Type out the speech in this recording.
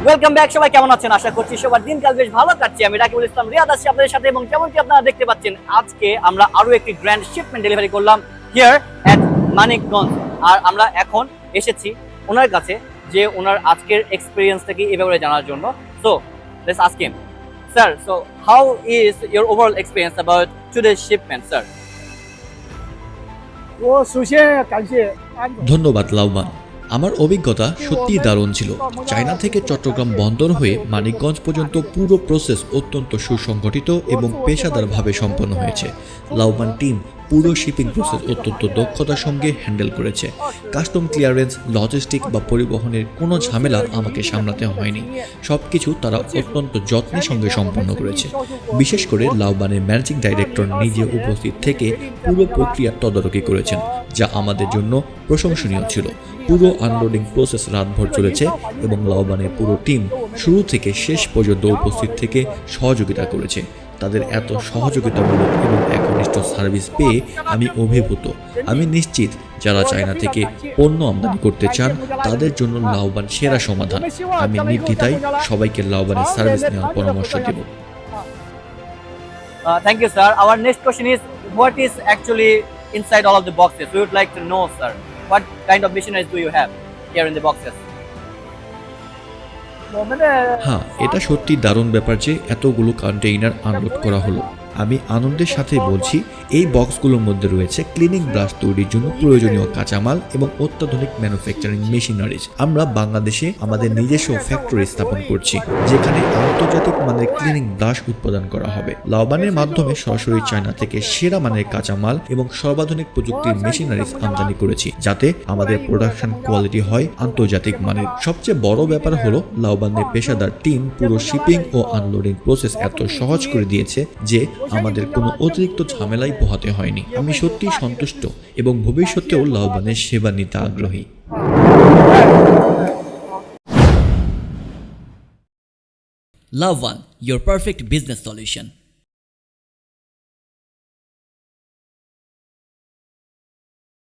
Welcome back. সবাই কেমন আছেন? আশা করছি সবার দিনকাল বেশ ভালো কাটছে। আমি রাকিবুল ইসলাম রিয়াদ আছি আপনাদের সাথে, এবং যেমনটি আপনারা দেখতে পাচ্ছেন আজকে আমরা আরো একটি গ্র্যান্ড শিপমেন্ট ডেলিভারি করলাম হিয়ার এট মানিকগঞ্জ। আর আমরা এখন এসেছি ওনার কাছে যে ওনার আজকের এক্সপিরিয়েন্সটা কি এই ব্যাপারে জানার জন্য। So let's ask him. Sir, so how is your overall experience about today's shipment sir? 我首先感谢安总。 ধন্যবাদ লাউমান। আমার অভিজ্ঞতা সত্যিই দারুণ ছিল। চায়না থেকে চট্টগ্রাম বন্দর হয়ে মানিকগঞ্জ পর্যন্ত পুরো প্রসেস অত্যন্ত সুসংগঠিত এবং পেশাদারভাবে সম্পন্ন হয়েছে। লাউমান টিম পুরো শিপিং প্রসেস অত্যন্ত দক্ষতার সঙ্গে হ্যান্ডেল করেছে। কাস্টম ক্লিয়ারেন্স, লজিস্টিক বা পরিবহনের কোনো ঝামেলা আমাকে সামলাতে হয়নি। সব কিছু তারা অত্যন্ত যত্নের সঙ্গে সম্পন্ন করেছে। বিশেষ করে লাউবানের ম্যানেজিং ডাইরেক্টর নিজে উপস্থিত থেকে পুরো প্রক্রিয়ার তদারকি করেছেন, যা আমাদের জন্য প্রশংসনীয় ছিল। পুরো আনলোডিং প্রসেস রাতভর চলেছে এবং লাউবানের পুরো টিম শুরু থেকে শেষ পর্যন্ত উপস্থিত থেকে সহযোগিতা করেছে। তাদের এত সহযোগিতামূলক এবং একনিষ্ঠ সার্ভিস পেয়ে আমি অভিভূত। আমি নিশ্চিত যারা চায়না থেকে পণ্য আমদানি করতে চান তাদের জন্য লাউবান সেরা সমাধান। আমি নির্দ্বিধায় সবাইকে লাউবানের সার্ভিস নেওয়ার পরামর্শ দেব। Thank you, sir. Our next question is, what is actually inside all of the boxes? We would like to know, sir, what kind of machineries do you have here in the boxes? 我们的 হ্যাঁ, এটা সত্যি দারুণ ব্যাপার যে এতগুলো container unload করা হলো। আমি আনন্দের সাথে বলছি, এই বক্সগুলোর মধ্যে রয়েছে ক্লিনিং ব্রাশ তৈরির জন্য প্রয়োজনীয় কাঁচামাল এবং অত্যাধুনিক ম্যানুফ্যাকচারিং মেশিনারিজ। আমরা বাংলাদেশে আমাদের নিজস্ব ফ্যাক্টরি স্থাপন করছি, যেখানে আন্তর্জাতিক মানের ক্লিনিং ব্রাশ উৎপাদন করা হবে। লাউবানের মাধ্যমে সরাসরি চায়না থেকে সেরা মানের কাঁচামাল এবং সর্বাধুনিক প্রযুক্তির মেশিনারিজ আমদানি করেছি, যাতে আমাদের প্রোডাকশন কোয়ালিটি হয় আন্তর্জাতিক মানের। সবচেয়ে বড় ব্যাপার হলো লাউবানের পেশাদার টিম পুরো শিপিং ও আনলোডিং প্রসেস এত সহজ করে দিয়েছে যে আমাদের কোনো অতিরিক্ত ঝামেলাই পোহাতে হয়নি। আমি সত্যি সন্তুষ্ট এবং ভবিষ্যতেও লাউবানের সেবা নিতে আগ্রহী। Love One, your perfect business solution.